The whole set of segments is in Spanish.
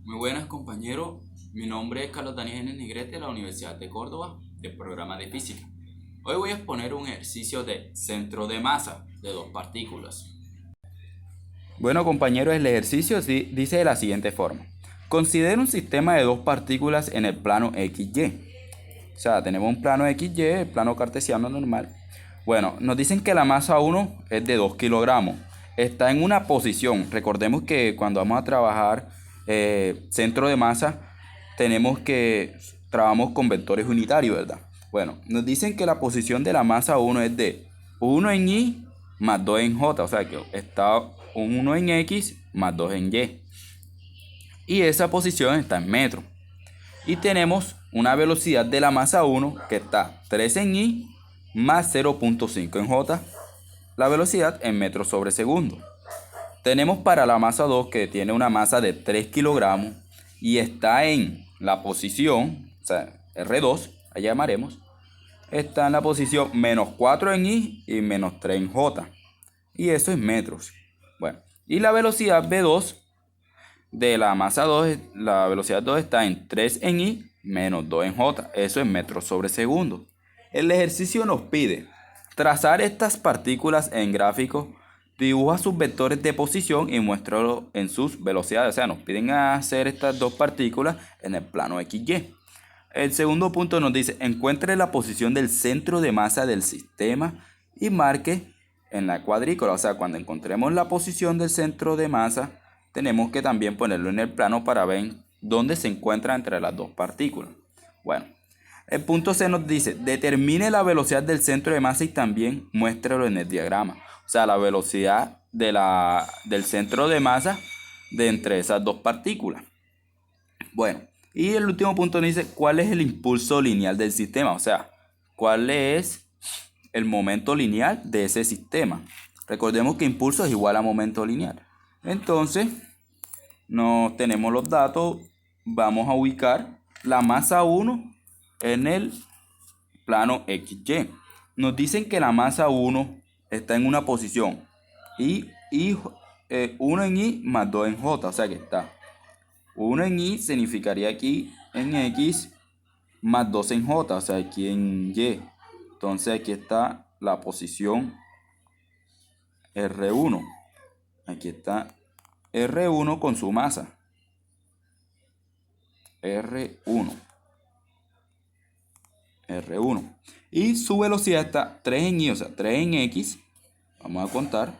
Muy buenas compañeros, mi nombre es Carlos Daniel Genes Negrete de la Universidad de Córdoba, del programa de Física. Hoy voy a exponer un ejercicio de centro de masa de dos partículas. Bueno, compañeros, el ejercicio dice de la siguiente forma. Considera un sistema de dos partículas en el plano XY. O sea, tenemos un plano XY, el plano cartesiano normal. Bueno, nos dicen que la masa 1 es de 2 kilogramos. Está en una posición. Recordemos que cuando vamos a trabajar centro de masa, trabajamos con vectores unitarios, ¿verdad? Bueno, nos dicen que la posición de la masa 1 es de 1 en Y más 2 en J. O sea, que está un 1 en X más 2 en Y. Y esa posición está en metros. Y tenemos una velocidad de la masa 1 que está 3 en I más 0.5 en J. La velocidad en metros sobre segundo. Tenemos para la masa 2 que tiene una masa de 3 kilogramos y está en la posición, o sea, R2, allá llamaremos, está en la posición menos 4 en I y menos 3 en J. Y eso es metros. Bueno, y la velocidad V2 de la masa 2, la velocidad 2 está en 3 en I menos 2 en J. Eso es metros sobre segundo. El ejercicio nos pide trazar estas partículas en gráficos, dibuja sus vectores de posición y muéstralo en sus velocidades. O sea, nos piden hacer estas dos partículas en el plano XY. El segundo punto nos dice, encuentre la posición del centro de masa del sistema y marque en la cuadrícula. O sea, cuando encontremos la posición del centro de masa, tenemos que también ponerlo en el plano para ver dónde se encuentra entre las dos partículas. Bueno, el punto C nos dice, determine la velocidad del centro de masa y también muéstralo en el diagrama. O sea, la velocidad del centro de masa de entre esas dos partículas. Bueno, y el último punto nos dice cuál es el impulso lineal del sistema, o sea, cuál es el momento lineal de ese sistema. Recordemos que impulso es igual a momento lineal. Entonces, no tenemos los datos, vamos a ubicar la masa 1 en el plano XY. Nos dicen que la masa 1 está en una posición y 1 en Y más 2 en J, o sea que está 1 en Y significaría aquí en X más 2 en J, o sea, aquí en Y. Entonces aquí está la posición R1. Aquí está R1 con su masa. R1. R1. Y su velocidad está 3 en Y, o sea, 3 en X. Vamos a contar.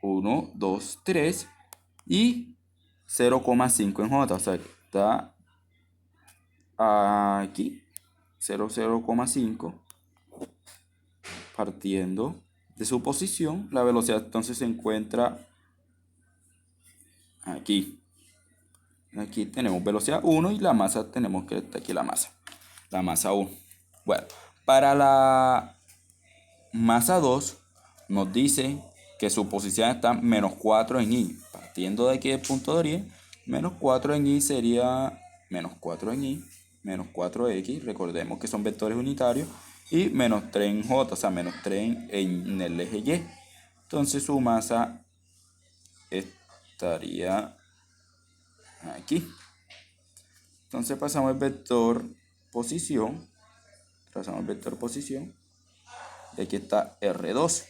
1, 2, 3. Y 0,5 en J, o sea, que está aquí. 0,5 partiendo de su posición, la velocidad entonces se encuentra aquí. Aquí tenemos velocidad 1 y la masa tenemos que estar aquí la masa 1. Bueno, para la masa 2 nos dice que su posición está menos 4 en Y. Partiendo de aquí del punto de origen, menos 4 en Y sería menos 4 en Y, menos 4x, recordemos que son vectores unitarios, y menos 3 en J, o sea, menos 3 en el eje Y. Entonces su masa estaría aquí. Entonces pasamos el vector posición, trazamos el vector posición, y aquí está R2.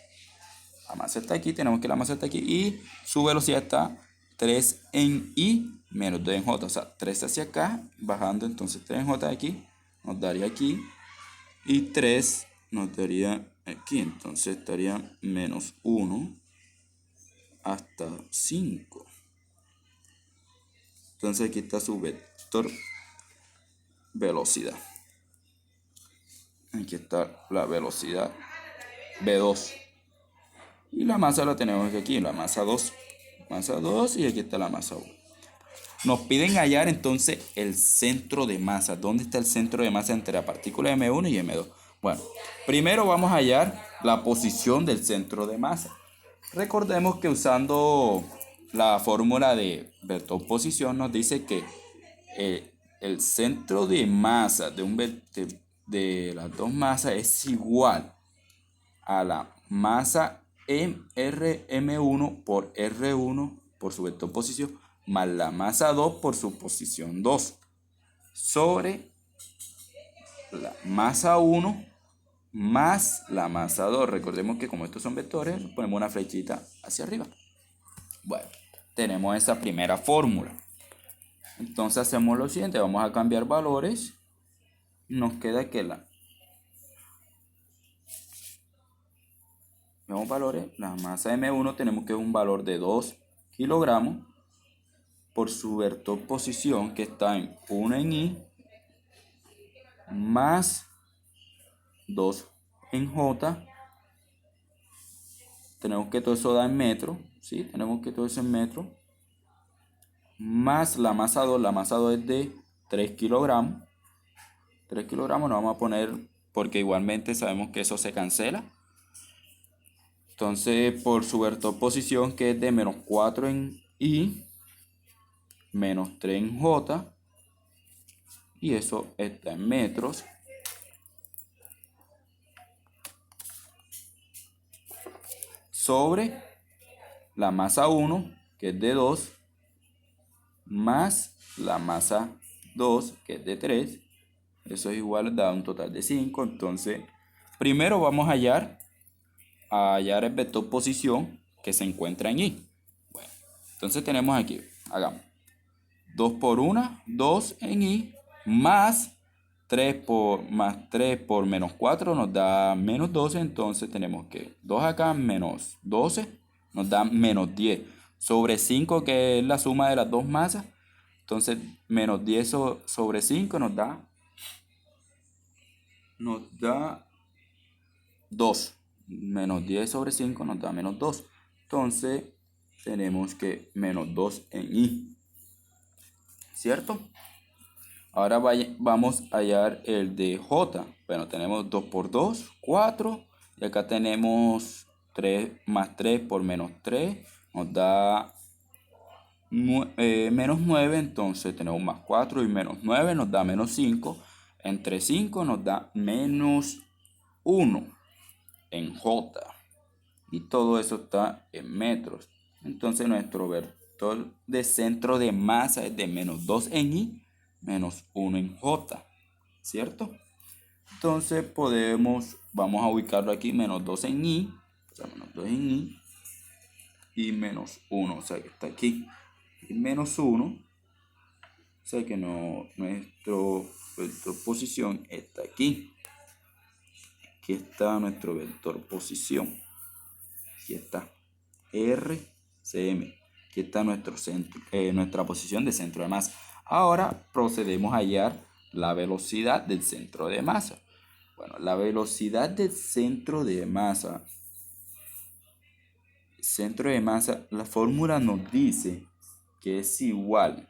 La masa está aquí, tenemos que la masa está aquí y su velocidad está 3 en Y menos 2 en J. O sea, 3 hacia acá, bajando entonces 3 en J de aquí, nos daría aquí. Y 3 nos daría aquí, entonces estaría menos 1 hasta 5. Entonces aquí está su vector velocidad. Aquí está la velocidad V2. Y la masa la tenemos aquí, la masa 2. Masa 2 y aquí está la masa 1. Nos piden hallar entonces el centro de masa. ¿Dónde está el centro de masa entre la partícula M1 y M2? Bueno, primero vamos a hallar la posición del centro de masa. Recordemos que usando la fórmula de vector posición nos dice que el centro de masa de las dos masas es igual a la masa RM1 por R1 por su vector posición más la masa 2 por su posición 2 sobre la masa 1 más la masa 2. Recordemos que como estos son vectores, ponemos una flechita hacia arriba. Bueno, tenemos esa primera fórmula. Entonces hacemos lo siguiente, vamos a cambiar valores. Nos queda que vemos valores, la masa M1 tenemos que es un valor de 2 kilogramos por su vector posición que está en 1 en I más 2 en J. Tenemos que todo eso da en metros, ¿sí? Tenemos que todo eso en metros. Más la masa 2 es de 3 kilogramos. 3 kilogramos nos vamos a poner porque igualmente sabemos que eso se cancela. Entonces, por su vector posición que es de menos 4 en I, menos 3 en J, y eso está en metros. Sobre la masa 1, que es de 2, más la masa 2, que es de 3. Eso es igual, da un total de 5. Entonces, primero vamos a hallar el vector posición que se encuentra en I. Bueno, entonces tenemos aquí, hagamos 2 por 1, 2 en I, más 3 por menos 4 nos da menos 12. Entonces tenemos que 2 acá menos 12 nos da menos 10. Sobre 5, que es la suma de las dos masas. Entonces menos 10 sobre 5 nos da 2. Menos 10 sobre 5 nos da menos 2. Entonces tenemos que menos 2 en I. ¿Cierto? Ahora vamos a hallar el de J. Bueno, tenemos 2 por 2, 4. Y acá tenemos 3 más 3 por menos 3. Nos da menos 9. Entonces tenemos más 4 y menos 9 nos da menos 5. Entre 5 nos da menos 1 en J. Y todo eso está en metros. Entonces nuestro vector de centro de masa es de menos 2 en I, menos 1 en J. ¿Cierto? Entonces vamos a ubicarlo aquí, menos 2 en I. O sea, menos 2 en I. Y menos 1, o sea que está aquí. Y menos 1. O sea que nuestro vector posición está aquí. Aquí está nuestro vector posición. Aquí está RCM. Aquí está nuestra posición de centro de masa. Ahora procedemos a hallar la velocidad del centro de masa. Bueno, la velocidad del centro de masa. La fórmula nos dice que es igual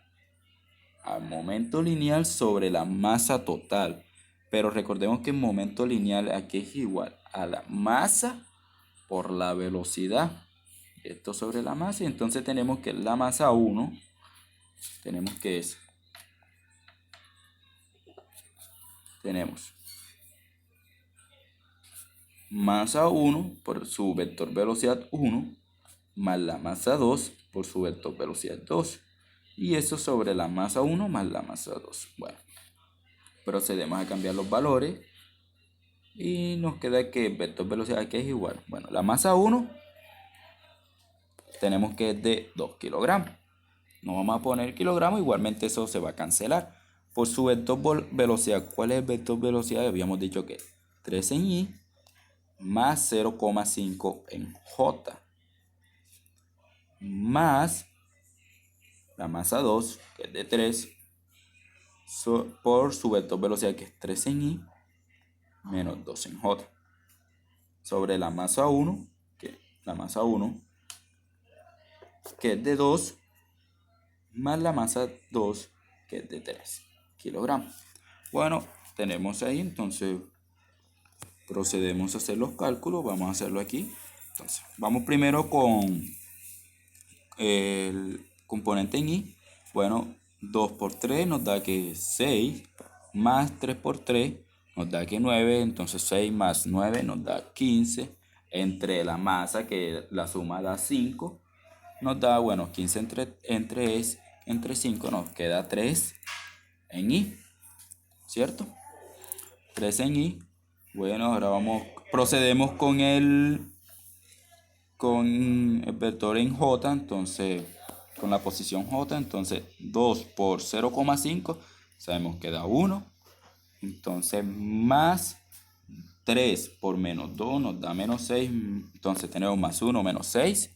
al momento lineal sobre la masa total. Pero recordemos que el momento lineal aquí es igual a la masa por la velocidad. Esto sobre la masa. Y entonces tenemos que la masa 1. Tenemos masa 1 por su vector velocidad 1 más la masa 2 por su vector velocidad 2. Y eso sobre la masa 1 más la masa 2. Bueno, procedemos a cambiar los valores. Y nos queda que el vector velocidad aquí es igual. Bueno, la masa 1 tenemos que es de 2 kilogramos. No vamos a poner kilogramos, igualmente eso se va a cancelar. Por su vector velocidad, ¿cuál es el vector velocidad? Habíamos dicho que 3 en I más 0,5 en J. Más la masa 2, que es de 3, por su vector velocidad, que es 3 en I menos 2 en J. Sobre la masa 1, que es de 2, más la masa 2, que es de 3 kilogramos. Bueno, tenemos ahí, entonces procedemos a hacer los cálculos. Vamos a hacerlo aquí. Entonces, vamos primero con el componente en I. Bueno, 2 por 3 nos da que 6, más 3 por 3 nos da que 9, entonces 6 más 9 nos da 15. Entre la masa, que la suma da 5, nos da, bueno, 15 entre entre 5 nos queda 3 en I, ¿cierto? 3 en I. Bueno, ahora procedemos con el vector en J, entonces con la posición J, entonces 2 por 0,5, sabemos que da 1, entonces más 3 por menos 2 nos da menos 6, entonces tenemos más 1, menos 6,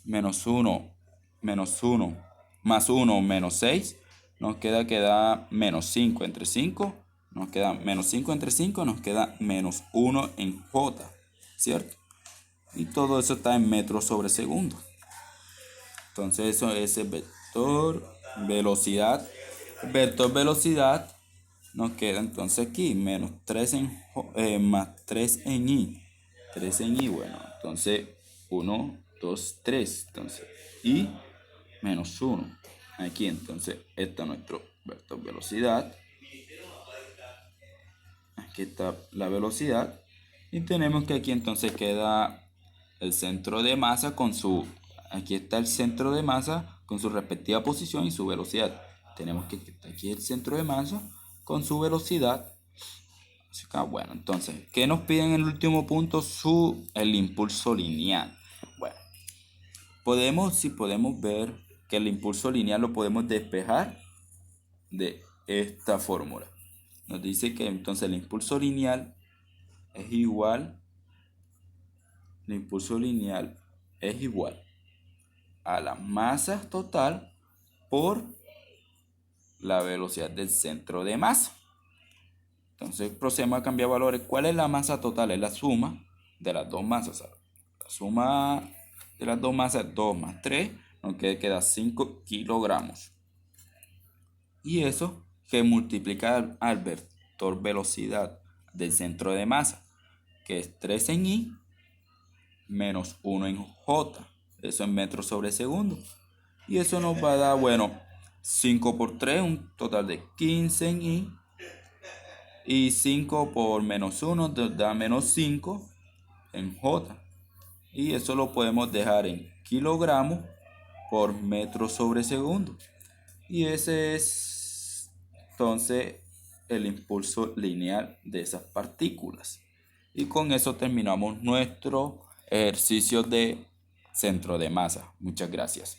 menos 1, menos 1, más 1, menos 6, nos queda menos 5 entre 5, nos queda menos 5 entre 5, nos queda menos 1 en J, ¿cierto? Y todo eso está en metros sobre segundo. Entonces eso es el vector velocidad. Vector velocidad nos queda entonces aquí menos 3 más 3 en I. 3 en I, bueno, entonces 1, 2, 3. Entonces I menos 1. Aquí entonces está nuestro vector velocidad. Aquí está la velocidad. Y tenemos que aquí entonces queda el centro de masa con su... Aquí está el centro de masa con su respectiva posición y su velocidad. Tenemos que aquí el centro de masa con su velocidad. Así que, bueno, entonces, ¿qué nos piden en el último punto? El impulso lineal. Bueno, podemos ver que el impulso lineal lo podemos despejar de esta fórmula. Nos dice que entonces el impulso lineal es igual a la masa total por la velocidad del centro de masa. Entonces procedemos a cambiar valores. ¿Cuál es la masa total? Es la suma de las dos masas. La suma de las dos masas es 2 más 3, nos queda 5 kilogramos. Y eso que multiplica al vector velocidad del centro de masa, que es 3 en I menos 1 en J. Eso en metros sobre segundo. Y eso nos va a dar, bueno, 5 por 3, un total de 15 en I. Y 5 por menos 1 da menos 5 en J. Y eso lo podemos dejar en kilogramos por metro sobre segundo. Y ese es entonces el impulso lineal de esas partículas. Y con eso terminamos nuestro ejercicio de centro de masa. Muchas gracias.